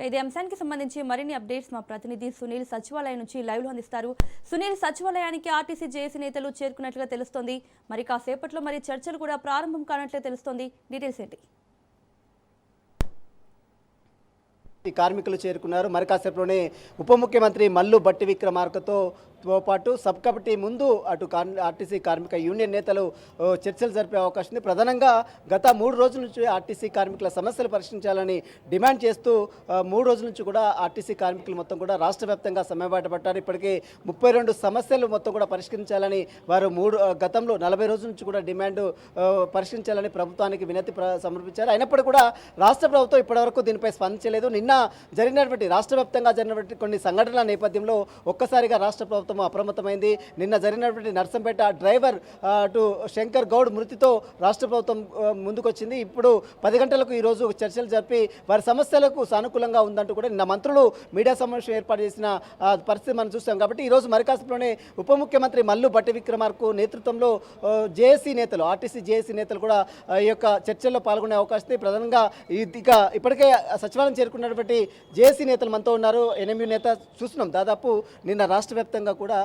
ఇదే అంశానికి సంబంధించి మరిన్ని అప్డేట్స్ మా ప్రతినిధి సునీల్ సచివాలయం నుంచి లైవ్ లో అందిస్తారు. సునీల్, సచివాలయానికి ఆర్టీసీ జేఏసీ నేతలు చేరుకున్నట్లుగా తెలుస్తోంది. మరి కాసేపట్లో చర్చలు కూడా ప్రారంభం కానట్లే తెలుస్తోంది. డీటెయిల్స్ ఏంటి? కార్మికులు చేరుకున్నారు. మరి కాసేపులోనే ఉప ముఖ్యమంత్రి మల్లు భట్టి విక్రమార్కతో పాటు సబ్ కమిటీ ముందు అటు ఆర్టీసీ కార్మిక యూనియన్ నేతలు చర్చలు జరిపే అవకాశం ఉంది. ప్రధానంగా గత 3 రోజుల నుంచి ఆర్టీసీ కార్మికుల సమస్యలు పరిష్కరించాలని డిమాండ్ చేస్తూ 3 రోజుల నుంచి కూడా ఆర్టీసీ కార్మికులు మొత్తం కూడా రాష్ట్ర వ్యాప్తంగా సమ్మెబాట పట్టారు. ఇప్పటికే 32 సమస్యలు మొత్తం కూడా పరిష్కరించాలని వారు గతంలో 40 రోజుల నుంచి కూడా డిమాండ్ పరిష్కరించాలని ప్రభుత్వానికి వినతి సమర్పించారు. అయినప్పటికీ కూడా రాష్ట్ర ప్రభుత్వం ఇప్పటివరకు దీనిపై స్పందించలేదు. నిన్న జరిగినటువంటి రాష్ట్ర వ్యాప్తంగా జరిగినటువంటి కొన్ని సంఘటనల నేపథ్యంలో ఒక్కసారిగా రాష్ట్ర ప్రభుత్వం అప్రమత్తమైంది. నిన్న జరిగినటువంటి నర్సంపేట డ్రైవర్ అటు శంకర్ గౌడ్ మృతితో రాష్ట్ర ప్రభుత్వం ముందుకొచ్చింది. ఇప్పుడు 10 గంటలకు ఈరోజు చర్చలు జరిపి వారి సమస్యలకు సానుకూలంగా ఉందంటూ కూడా నిన్న మంత్రులు మీడియా సమావేశం ఏర్పాటు చేసిన పరిస్థితి మనం చూస్తాం. కాబట్టి ఈరోజు మరికాసేపులోనే ఉప ముఖ్యమంత్రి మల్లు భట్టి విక్రమార్క నేతృత్వంలో జేఏసీ నేతలు, ఆర్టీసీ జేఏసీ నేతలు కూడా ఈ యొక్క చర్చల్లో పాల్గొనే అవకాశం ఉంది. ప్రధానంగా ఇక ఇప్పటికే సచివాలయం చేరుకున్నటువంటి జేఏసీ నేతలు మనతో ఉన్నారు. ఎన్ఎంయూ నేత చూస్తున్నాం. దాదాపు నిన్న రాష్ట్ర వ్యాప్తంగా కూడా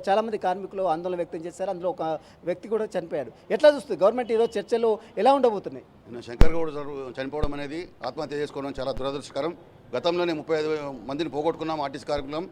చాలామంది కార్మికులు ఆందోళన వ్యక్తం చేశారు. అందులో ఒక వ్యక్తి కూడా చనిపోయాడు. ఎట్లా చూస్తుంది గవర్నమెంట్ ఈరోజు చర్చలు ఎలా ఉండబోతున్నాయి? శంకర్ గౌడ్ చనిపోవడం అనేది ఆత్మహత్య చేసుకోవడం చాలా దురదృష్టకరం. గతంలోనే 35 మందిని పోగొట్టుకున్నాం ఆర్టీసీ కార్మికులం.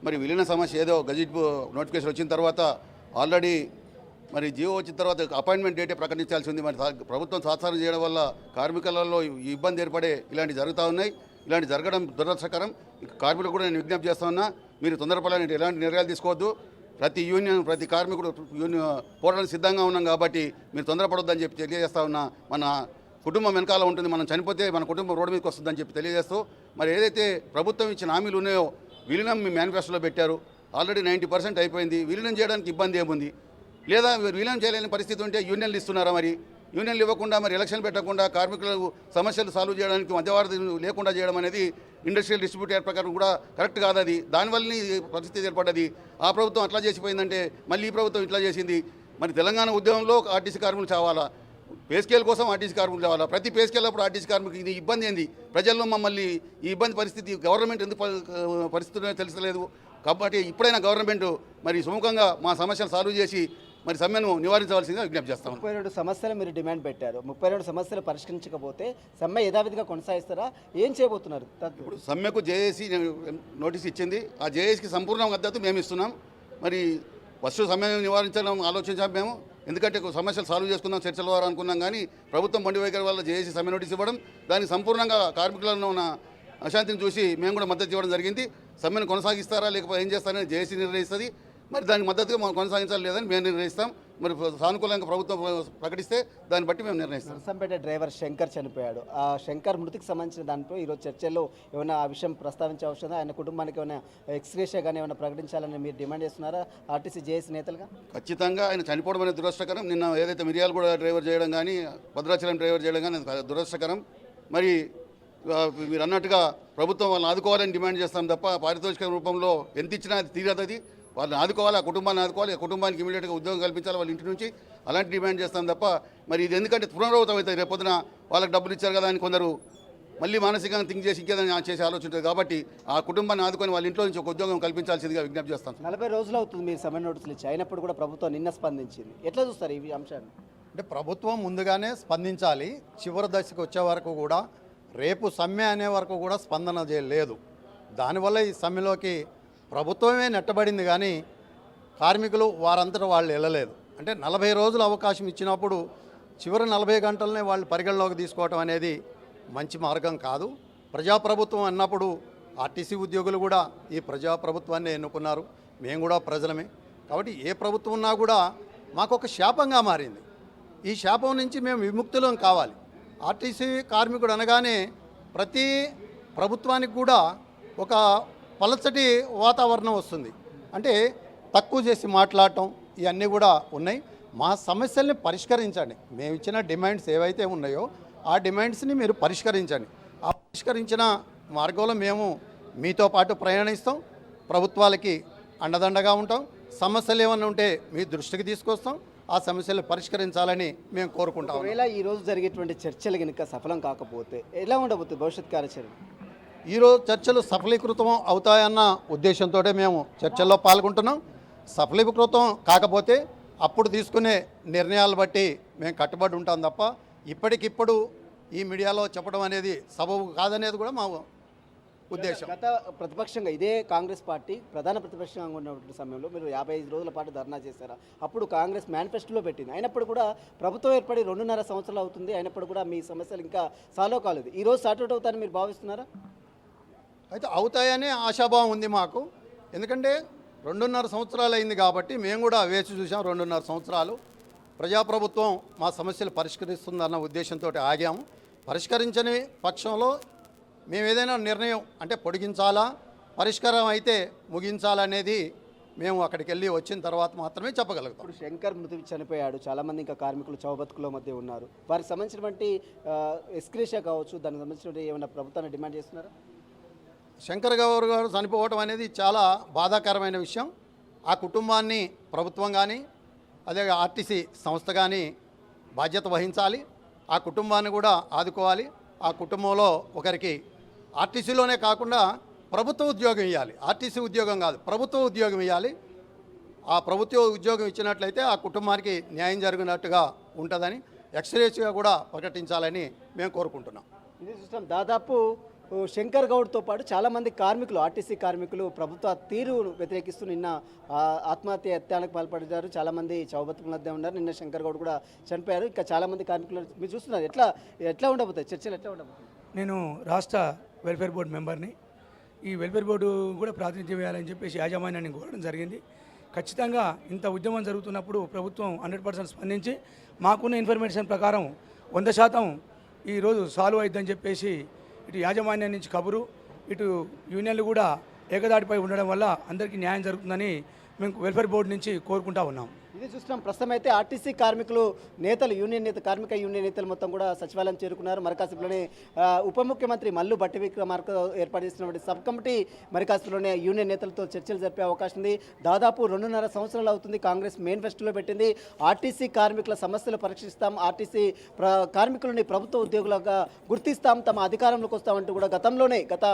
మరి విలీన సమస్య ఏదో గజెట్ నోటిఫికేషన్ వచ్చిన తర్వాత ఆల్రెడీ మరి జియో వచ్చిన తర్వాత అపాయింట్మెంట్ డేటే ప్రకటించాల్సి ఉంది. మరి ప్రభుత్వం సాధారణ చేయడం వల్ల కార్మికులలో ఇబ్బంది ఏర్పడే ఇలాంటి జరుగుతూ ఉన్నాయి. ఇలాంటి జరగడం దురదృష్టకరం. కార్మికులు కూడా నేను విజ్ఞప్తి చేస్తా ఉన్నా, మీరు తొందరపడాలని ఎలాంటి నిర్ణయాలు తీసుకోవద్దు. ప్రతి యూనియన్, ప్రతి కార్మికుడు పోరాటానికి సిద్ధంగా ఉన్నాం కాబట్టి మీరు తొందరపడొద్దని చెప్పి తెలియజేస్తా ఉన్నా. మన కుటుంబం వెనకాల ఉంటుంది, మనం చనిపోతే మన కుటుంబం రోడ్డు మీదకి వస్తుందని చెప్పి తెలియజేస్తూ, మరి ఏదైతే ప్రభుత్వం ఇచ్చిన హామీలు ఉన్నాయో విలీనం మీ మేనిఫెస్టోలో పెట్టారు. ఆల్రెడీ 90% అయిపోయింది. విలీనం చేయడానికి ఇబ్బంది ఏముంది? లేదా విలీనం చేయలేని పరిస్థితి ఉంటే యూనియన్లు ఇస్తున్నారా? మరి యూనియన్లు ఇవ్వకుండా, మరి ఎలక్షన్ పెట్టకుండా కార్మికుల సమస్యలు సాల్వ్ చేయడానికి మధ్యవర్తి లేకుండా చేయడం అనేది ఇండస్ట్రియల్ డిస్ట్రిబ్యూట్ యాక్ట్ ప్రకారం కూడా కరెక్ట్ కాదు. అది దానివల్లనే పరిస్థితి ఏర్పడ్డది. ఆ ప్రభుత్వం అట్లా చేసిపోయిందంటే మళ్ళీ ఈ ప్రభుత్వం ఇట్లా చేసింది. మరి తెలంగాణ ఉద్యమంలో ఆర్టీసీ కార్మికులు చావాలా? పే స్కేల్ కోసం ఆర్టీసీ కార్మికులు చావాలా? ప్రతి పే స్కేల్ అప్పుడు ఆర్టీసీ కార్మికులు ఇది ఇబ్బంది ఏంది? ప్రజల్లో మమ్మల్ని ఈ ఇబ్బంది పరిస్థితి గవర్నమెంట్ ఎందుకు పరిస్థితుల్లో తెలుసలేదు. కాబట్టి ఇప్పుడైనా గవర్నమెంట్ మరి సుముఖంగా మా సమస్యలు సాల్వ్ చేసి మరి సమ్మెను నివారించవలసిందిగా విజ్ఞప్తి చేస్తాం. 32 సమస్యలు మీరు డిమాండ్ పెట్టారు. 32 సమస్యలు పరిష్కరించకపోతే సమ్మె యథావిధిగా కొనసాగిస్తారా? ఏం చేయబోతున్నారు? ఇప్పుడు సమ్మెకు జేఏసీ నోటీస్ ఇచ్చింది. ఆ జేఏసీకి సంపూర్ణ మద్దతు మేము ఇస్తున్నాం. మరి ఫస్ట్ సమ్మెను నివారించడం ఆలోచించాం మేము. ఎందుకంటే సమస్యలు సాల్వ్ చేసుకుందాం చర్చల ద్వారా అనుకున్నాం. కానీ ప్రభుత్వం బండి వైఖరి వల్ల జేఏసీ సమ్మె నోటీస్ ఇవ్వడం, దానికి సంపూర్ణంగా కార్మికులలో ఉన్న అశాంతిని చూసి మేము కూడా మద్దతు ఇవ్వడం జరిగింది. సమ్మెను కొనసాగిస్తారా లేకపోతే ఏం చేస్తారని జేఏసీ నిర్ణయిస్తుంది. మరి దానికి మద్దతుగా మనం కొనసాగించాలి లేదని మేము నిర్ణయిస్తాం. మరి సానుకూలంగా ప్రభుత్వం ప్రకటిస్తే దాన్ని బట్టి మేము నిర్ణయిస్తాం. నర్సంపేట డ్రైవర్ శంకర్ చనిపోయాడు. ఆ శంకర్ మృతికి సంబంధించిన దాంట్లో ఈరోజు చర్చల్లో ఏమైనా ఆ విషయం ప్రస్తావించే అవసరం ఉందా? ఆయన కుటుంబానికి ఏమైనా ఎక్స్గ్రేషియా కానీ ఏమైనా ప్రకటించాలని మీరు డిమాండ్ చేస్తున్నారా ఆర్టీసీ జేఏసీ నేతలుగా? ఖచ్చితంగా ఆయన చనిపోవడం అనేది దురదృష్టకరం. నిన్న ఏదైతే మిర్యాలగూడ డ్రైవర్ చేయడం కానీ, భద్రాచలం డ్రైవర్ చేయడం కానీ దురదృష్టకరం. మరి మీరు అన్నట్టుగా ప్రభుత్వం వాళ్ళని ఆదుకోవాలని డిమాండ్ చేస్తాం తప్ప పారితోషిక రూపంలో ఎంత ఇచ్చినా అది తీరదు. అది వాళ్ళని ఆదుకోవాలి, ఆ కుటుంబాన్ని ఆదుకోవాలి, ఆ కుటుంబానికి ఇమీడియట్గా ఉద్యోగం కల్పించాలి వాళ్ళ ఇంటి నుంచి. అలాంటి డిమాండ్ చేస్తాం తప్ప మరి ఇది ఎందుకంటే పునరావృతం అవుతుంది. రేపొద్దున వాళ్ళకి డబ్బులు ఇచ్చారు కదా అని కొందరు మళ్ళీ మానసికంగా థింక్ చేసి ఇంకేదైనా చేసి ఆలోచించారు. కాబట్టి ఆ కుటుంబాన్ని ఆదుకొని వాళ్ళ ఇంట్లో నుంచి ఒక ఉద్యోగం కల్పించాల్సిందిగా విజ్ఞప్తి చేస్తాం. 40 రోజులు అవుతుంది మీరు సమ్మె నోటీసులు ఇచ్చి, అయినప్పుడు కూడా ప్రభుత్వం నిన్న స్పందించింది. ఎట్లా చూస్తారు ఈ అంశాన్ని? అంటే ప్రభుత్వం ముందుగానే స్పందించాలి. చివరి దశకు వచ్చే వరకు కూడా, రేపు సమ్మె అనే వరకు కూడా స్పందన చేయలేదు. దానివల్ల ఈ సమ్మెలోకి ప్రభుత్వమే నెట్టబడింది కానీ కార్మికులు వారంతటా వాళ్ళు వెళ్ళలేదు. అంటే 40 రోజులు అవకాశం ఇచ్చినప్పుడు చివరి 40 గంటలనే వాళ్ళు పరిగణలోకి తీసుకోవటం అనేది మంచి మార్గం కాదు. ప్రజాప్రభుత్వం అన్నప్పుడు ఆర్టీసీ ఉద్యోగులు కూడా ఈ ప్రజాప్రభుత్వాన్ని ఎన్నుకున్నారు. మేము కూడా ప్రజలమే. కాబట్టి ఏ ప్రభుత్వం ఉన్నా కూడా మాకు ఒక శాపంగా మారింది. ఈ శాపం నుంచి మేము విముక్తులం కావాలి. ఆర్టీసీ కార్మికుడు అనగానే ప్రతి ప్రభుత్వానికి కూడా ఒక పలచటి వాతావరణం వస్తుంది. అంటే తక్కువ చేసి మాట్లాడటం ఇవన్నీ కూడా ఉన్నాయి. మా సమస్యల్ని పరిష్కరించండి. మేము ఇచ్చిన డిమాండ్స్ ఏవైతే ఉన్నాయో ఆ డిమాండ్స్ని మీరు పరిష్కరించండి. ఆ పరిష్కరించిన మార్గంలో మేము మీతో పాటు ప్రయాణిస్తాం. ప్రభుత్వాలకి అండదండగా ఉంటాం. సమస్యలు ఏమైనా ఉంటే మీ దృష్టికి తీసుకొస్తాం. ఆ సమస్యలు పరిష్కరించాలని మేము కోరుకుంటాం. ఒకవేళ ఈరోజు జరిగేటువంటి చర్చలు కనుక సఫలం కాకపోతే ఎలా ఉండబోతుంది భవిష్యత్ కార్యాచరణ? ఈరోజు చర్చలు సఫలీకృతం అవుతాయన్న ఉద్దేశంతో మేము చర్చల్లో పాల్గొంటున్నాం. సఫలీకృతం కాకపోతే అప్పుడు తీసుకునే నిర్ణయాలు బట్టి మేము కట్టుబడి ఉంటాం తప్ప ఇప్పటికిప్పుడు ఈ మీడియాలో చెప్పడం అనేది సబబు కాదనేది కూడా మా ఉద్దేశం. గత ప్రతిపక్షంగా ఇదే కాంగ్రెస్ పార్టీ ప్రధాన ప్రతిపక్షంగా ఉన్నటువంటి సమయంలో మీరు 55 రోజుల పాటు ధర్నా చేశారా? అప్పుడు కాంగ్రెస్ మేనిఫెస్టోలో పెట్టింది. అయినప్పుడు కూడా ప్రభుత్వం ఏర్పడి 2.5 సంవత్సరాలు అవుతుంది. అయినప్పుడు కూడా మీ సమస్యలు ఇంకా సాల్వ్ కాలేదు. ఈరోజు సార్ట్అవుట్ అవుతారని మీరు భావిస్తున్నారా? అయితే అవుతాయనే ఆశాభావం ఉంది మాకు. ఎందుకంటే 2.5 సంవత్సరాలు అయింది కాబట్టి మేము కూడా వేచి చూసాం. 2.5 సంవత్సరాలు ప్రజాప్రభుత్వం మా సమస్యలు పరిష్కరిస్తుందన్న ఉద్దేశంతో ఆగాము. పరిష్కరించని పక్షంలో మేము ఏదైనా నిర్ణయం అంటే పొడిగించాలా, పరిష్కారం అయితే ముగించాలనేది మేము అక్కడికి వెళ్ళి వచ్చిన తర్వాత మాత్రమే చెప్పగలుగుతాం. ఇప్పుడు శంకర్ మృతి చనిపోయాడు. చాలామంది ఇంకా కార్మికులు చౌబతుకుల మధ్య ఉన్నారు. వారికి సంబంధించినటువంటి ఎక్స్క్రేషియా కావచ్చు, దానికి సంబంధించినటువంటి ఏమైనా ప్రభుత్వాన్ని డిమాండ్ చేస్తున్నారా? శంకర్ గౌర్ గారు చనిపోవడం అనేది చాలా బాధాకరమైన విషయం. ఆ కుటుంబాన్ని ప్రభుత్వం కానీ అదే ఆర్టీసీ సంస్థ కానీ బాధ్యత వహించాలి. ఆ కుటుంబాన్ని కూడా ఆదుకోవాలి. ఆ కుటుంబంలో ఒకరికి ఆర్టీసీలోనే కాకుండా ప్రభుత్వ ఉద్యోగం ఇవ్వాలి. ఆర్టీసీ ఉద్యోగం కాదు, ప్రభుత్వ ఉద్యోగం ఇవ్వాలి. ఆ ప్రభుత్వ ఉద్యోగం ఇచ్చినట్లయితే ఆ కుటుంబానికి న్యాయం జరిగినట్టుగా ఉంటుందని ఎక్స్రేస్గా కూడా ప్రకటించాలని మేము కోరుకుంటున్నాం. ఇది చూస్తాం. దాదాపు శంకర్ గౌడ్తో పాటు చాలామంది కార్మికులు, ఆర్టీసీ కార్మికులు ప్రభుత్వ తీరును వ్యతిరేకిస్తూ నిన్న ఆత్మహత్య యత్నానికి పాల్పడ్డారు. చాలామంది చౌబతుకుల మధ్య ఉన్నారు. నిన్న శంకర్ గౌడ్ కూడా చనిపోయారు. ఇంకా చాలామంది కార్మికులు మీరు చూస్తున్నారు. ఎట్లా ఉండబోతాయి చర్చలు? ఎట్లా ఉండబోతాయి? నేను రాష్ట్ర వెల్ఫేర్ బోర్డు మెంబర్ని. ఈ వెల్ఫేర్ బోర్డు కూడా ప్రాతినిధ్యం వేయాలని చెప్పేసి యాజమాన్యాన్ని కోరడం జరిగింది. ఖచ్చితంగా ఇంత ఉద్యమం జరుగుతున్నప్పుడు ప్రభుత్వం 100% స్పందించి మాకున్న ఇన్ఫర్మేషన్ ప్రకారం 100% ఈరోజు సాల్వ్ అయిద్దని చెప్పేసి ఇటు యాజమాన్యం నుంచి కబురు, ఇటు యూనియన్లు కూడా ఏకదాటిపై ఉండడం వల్ల అందరికీ న్యాయం జరుగుతుందని మేము వెల్ఫేర్ బోర్డు నుంచి కోరుకుంటా ఉన్నాం. ఇది చూస్తున్నాం. ప్రస్తుతం అయితే ఆర్టీసీ కార్మికులు నేతలు, కార్మిక యూనియన్ నేతలు మొత్తం కూడా సచివాలయం చేరుకున్నారు. మరికాసేపులోనే ఉప ముఖ్యమంత్రి మల్లు భట్టి విక్రమార్క ఏర్పాటు చేసినటువంటి సబ్ కమిటీ మరికాసేపులోనే యూనియన్ నేతలతో చర్చలు జరిపే అవకాశం ఉంది. దాదాపు 2.5 సంవత్సరాలు అవుతుంది. కాంగ్రెస్ మేనిఫెస్టోలో పెట్టింది ఆర్టీసీ కార్మికుల సమస్యలు పరీక్షిస్తాం, ఆర్టీసీ కార్మికులని ప్రభుత్వ ఉద్యోగులుగా గుర్తిస్తాం, తమ అధికారంలోకి వస్తామంటూ కూడా గత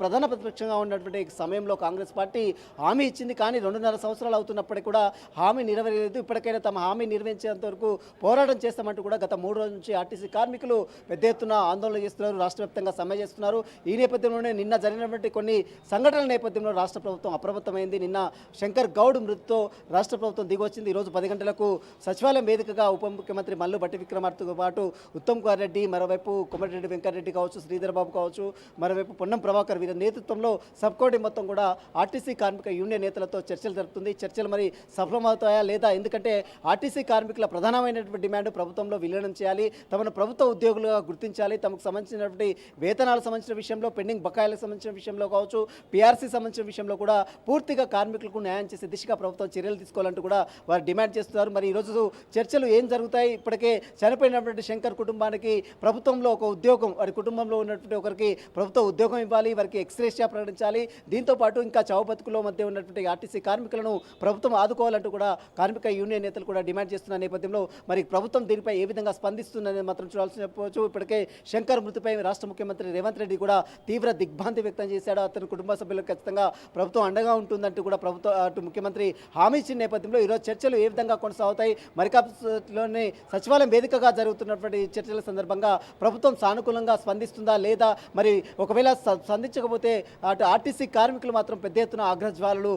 ప్రధాన ప్రతిపక్షంగా ఉన్నటువంటి సమయంలో కాంగ్రెస్ పార్టీ హామీ ఇచ్చింది. కానీ 2.5 సంవత్సరాలు అవుతున్నప్పటికీ కూడా హామీ నెరవేరలేదు. ఇప్పటికైనా తమ హామీ నిర్వహించేంత వరకు పోరాటం చేస్తామంటూ కూడా గత 3 రోజుల నుంచి ఆర్టీసీ కార్మికులు పెద్ద ఎత్తున ఆందోళన చేస్తున్నారు. రాష్ట్ర వ్యాప్తంగా సమ్మె చేస్తున్నారు. ఈ నేపథ్యంలోనే నిన్న జరిగినటువంటి కొన్ని సంఘటనల నేపథ్యంలో రాష్ట్ర ప్రభుత్వం అప్రమత్తమైంది. నిన్న శంకర్ గౌడ్ మృతితో రాష్ట్ర ప్రభుత్వం దిగొచ్చింది. ఈరోజు 10 గంటలకు సచివాలయం వేదికగా ఉప ముఖ్యమంత్రి మల్లు భట్టి విక్రమార్కతో పాటు ఉత్తమ్ కుమార్ రెడ్డి, మరోవైపు కోమటిరెడ్డి వెంకటరెడ్డి కావచ్చు, శ్రీధర్ బాబు కావచ్చు, మరోవైపు పొన్నం ప్రభాకర్ వీరి నేతృత్వంలో సబ్ కమిటీ మొత్తం కూడా ఆర్టీసీ కార్మిక యూనియన్ నేతలతో చర్చలు జరుపుతుంది. చర్చలు మరి సఫలమవుతాయా లేదా? ఎందుకంటే ఆర్టీసీ కార్మికుల ప్రధానమైనటువంటి డిమాండ్ ప్రభుత్వంలో విలీనం చేయాలి, తమను ప్రభుత్వ ఉద్యోగులుగా గుర్తించాలి, తమకు సంబంధించినటువంటి వేతనాలకు సంబంధించిన విషయంలో, పెండింగ్ బకాయిలకు సంబంధించిన విషయంలో కావచ్చు, పీఆర్సీ సంబంధించిన విషయంలో కూడా పూర్తిగా కార్మికులకు న్యాయం చేసే దిశగా ప్రభుత్వం చర్యలు తీసుకోవాలంటూ కూడా వారు డిమాండ్ చేస్తున్నారు. మరి ఈరోజు చర్చలు ఏం జరుగుతాయి? ఇప్పటికే చనిపోయినటువంటి శంకర్ కుటుంబానికి ప్రభుత్వంలో ఒక ఉద్యోగం, వారి కుటుంబంలో ఉన్నటువంటి ఒకరికి ప్రభుత్వ ఉద్యోగం ఇవ్వాలి, వారికి ఎక్స్గ్రేషియా ప్రకటించాలి. దీంతో పాటు ఇంకా చావు బతుకుల మధ్య ఉన్నటువంటి ఆర్టీసీ కార్మికులను ప్రభుత్వం ఆదుకోవాలంటూ కూడా కార్మిక యూనియన్ నేతలు కూడా డిమాండ్ చేస్తున్న నేపథ్యంలో మరి ప్రభుత్వం దీనిపై ఏ విధంగా స్పందిస్తుందనేది మాత్రం చూడాల్సి చెప్పవచ్చు. ఇప్పటికే శంకర్ మృతిపై రాష్ట్ర ముఖ్యమంత్రి రేవంత్ రెడ్డి కూడా తీవ్ర దిగ్భ్రాంతి వ్యక్తం చేశాడు. అతని కుటుంబ సభ్యులకు ఖచ్చితంగా ప్రభుత్వం అండగా ఉంటుందంటూ కూడా అటు ముఖ్యమంత్రి హామీ ఇచ్చిన నేపథ్యంలో ఈరోజు చర్చలు ఏ విధంగా కొనసాగుతాయి? మరికాపులోని సచివాలయం వేదికగా జరుగుతున్నటువంటి చర్చల సందర్భంగా ప్రభుత్వం సానుకూలంగా స్పందిస్తుందా లేదా? మరి ఒకవేళ స్పందించకపోతే అటు ఆర్టీసీ కార్మికులు మాత్రం పెద్ద ఎత్తున ఆగ్రహజ్వాలలు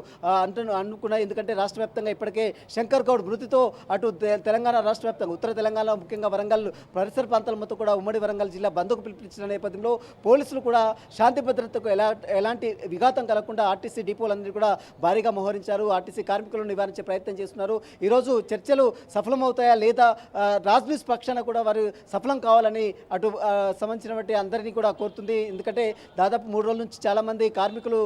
అనుకున్నారు. ఎందుకంటే రాష్ట్ర వ్యాప్తంగా ఇప్పటికే శంకర్ గౌడ్ మృతితో అటు తెలంగాణ రాష్ట్ర వ్యాప్తంగా, ఉత్తర తెలంగాణ ముఖ్యంగా వరంగల్ పరిసర ప్రాంతాల మొత్తం కూడా ఉమ్మడి వరంగల్ జిల్లా బంద్కు పిలిపించిన నేపథ్యంలో పోలీసులు కూడా శాంతి భద్రతకు ఎలాంటి విఘాతం కలగకుండా ఆర్టీసీ డిపోలందరూ కూడా భారీగా మోహరించారు. ఆర్టీసీ కార్మికులను నివారించే ప్రయత్నం చేస్తున్నారు. ఈరోజు చర్చలు సఫలమవుతాయా లేదా? రాజ్న్యూస్ పక్షాన కూడా వారు సఫలం కావాలని అటు సంబంధించినటువంటి అందరినీ కూడా కోరుతుంది. ఎందుకంటే దాదాపు 3 రోజుల నుంచి చాలామంది కార్మికులు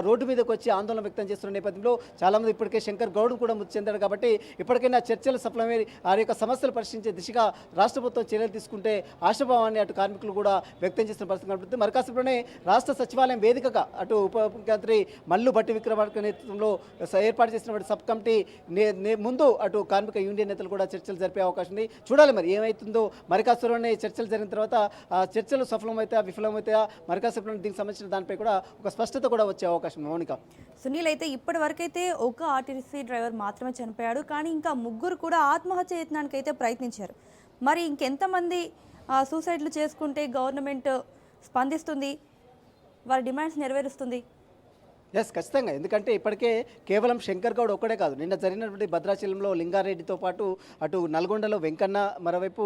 రోడ్డు మీదకి వచ్చి ఆందోళన వ్యక్తం చేస్తున్న నేపథ్యంలో చాలామంది ఇప్పటికే శంకర్ గౌడ్ కూడా మృతి చెందాడు కాబట్టి ఇప్పటికైనా చర్చలు సఫలమై వారి యొక్క సమస్యలు పరిష్కరించే దిశగా రాష్ట్ర ప్రభుత్వం చర్యలు తీసుకుంటే ఆశాభావాన్ని అటు కార్మికులు కూడా వ్యక్తం చేసిన పరిస్థితి కనబడుతుంది. మరి కాసేపులోనే రాష్ట్ర సచివాలయం వేదికగా అటు ఉప ముఖ్యమంత్రి మల్లు భట్టి విక్రమార్క నేతృత్వంలో ఏర్పాటు చేసినటువంటి సబ్ కమిటీ ముందు అటు కార్మిక యూనియన్ నేతలు కూడా చర్చలు జరిపే అవకాశం ఉంది. చూడాలి మరి ఏమవుతుందో. మరి కాసేపులోనే చర్చలు జరిగిన తర్వాత ఆ చర్చలు సఫలమవుతాయా విఫలమవుతాయా మరి కాసేపులోనే దీనికి సంబంధించిన దానిపై కూడా ఒక స్పష్టత కూడా వచ్చే అవకాశం ఉంది. మౌనిక, సునీల్, అయితే ఇప్పటి వరకైతే ఒక ఆర్టీసీ డ్రైవర్ మాత్రమే చనిపోయాడు, కానీ ఇంకా ముగ్గురు కూడా ఆత్మహత్య యత్నానికి అయితే ప్రయత్నించారు. మరి ఇంకెంతమంది సూసైడ్లు చేసుకుంటే గవర్నమెంట్ స్పందిస్తుంది, వారి డిమాండ్స్ నెరవేరుస్తుంది? ఎస్, ఖచ్చితంగా. ఎందుకంటే ఇప్పటికే కేవలం శంకర్ గౌడ్ ఒక్కడే కాదు, నిన్న జరిగినటువంటి భద్రాచలంలో లింగారెడ్డితో పాటు అటు నల్గొండలో వెంకన్న, మరోవైపు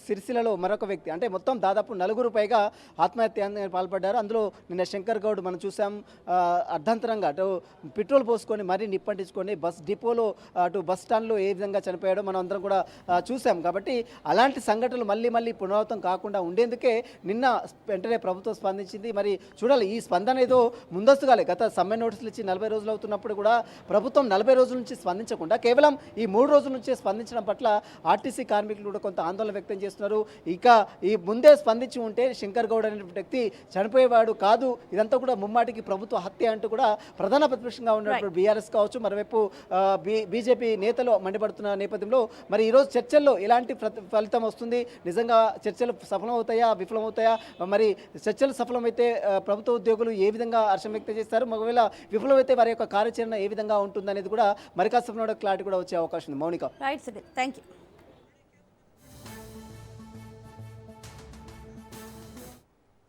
సిరిసిల్లలో మరొక వ్యక్తి, అంటే మొత్తం దాదాపు 4 పైగా ఆత్మహత్య పాల్పడ్డారు. అందులో నిన్న శంకర్ గౌడ్ మనం చూసాం అర్ధంతరంగా అటు పెట్రోల్ పోసుకొని మరీ నిప్పంటించుకొని బస్ డిపోలో అటు బస్ స్టాండ్లో ఏ విధంగా చనిపోయాడో మనం అందరం కూడా చూసాం. కాబట్టి అలాంటి సంఘటనలు మళ్ళీ పునరావృతం కాకుండా ఉండేందుకే నిన్న వెంటనే ప్రభుత్వం స్పందించింది. మరి చూడాలి, ఈ స్పందన ఏదో ముందస్తుగా గత సమ్మె నోటీసులు ఇచ్చి 40 రోజులు అవుతున్నప్పుడు కూడా ప్రభుత్వం 40 రోజుల నుంచి స్పందించకుండా కేవలం ఈ 3 రోజుల నుంచే స్పందించడం పట్ల ఆర్టీసీ కార్మికులు కూడా కొంత ఆందోళన వ్యక్తం చేస్తున్నారు. ఇక ఈ ముందే స్పందించి ఉంటే శంకర్ గౌడ్ అనే వ్యక్తి చనిపోయేవాడు కాదు, ఇదంతా కూడా ముమ్మాటికి ప్రభుత్వ హత్య అంటూ కూడా ప్రధాన ప్రతిపక్షంగా ఉన్నప్పుడు బీఆర్ఎస్ కావచ్చు, మరోవైపు బీజేపీ నేతలు మండిపడుతున్న నేపథ్యంలో మరి ఈరోజు చర్చల్లో ఎలాంటి ఫలితం వస్తుంది, నిజంగా చర్చలు సఫలమవుతాయా విఫలమవుతాయా, మరి చర్చలు సఫలమైతే ప్రభుత్వ ఉద్యోగులు ఏ విధంగా హర్షం వ్యక్తం చేస్తారు, ఒకవేళ విఫలమైతే వారి యొక్క కార్యాచరణ ఏ విధంగా ఉంటుందనేది కూడా మరి కాస్త క్లారిటీ కూడా వచ్చే అవకాశం ఉంది. Mounika, right Sunil, thank you.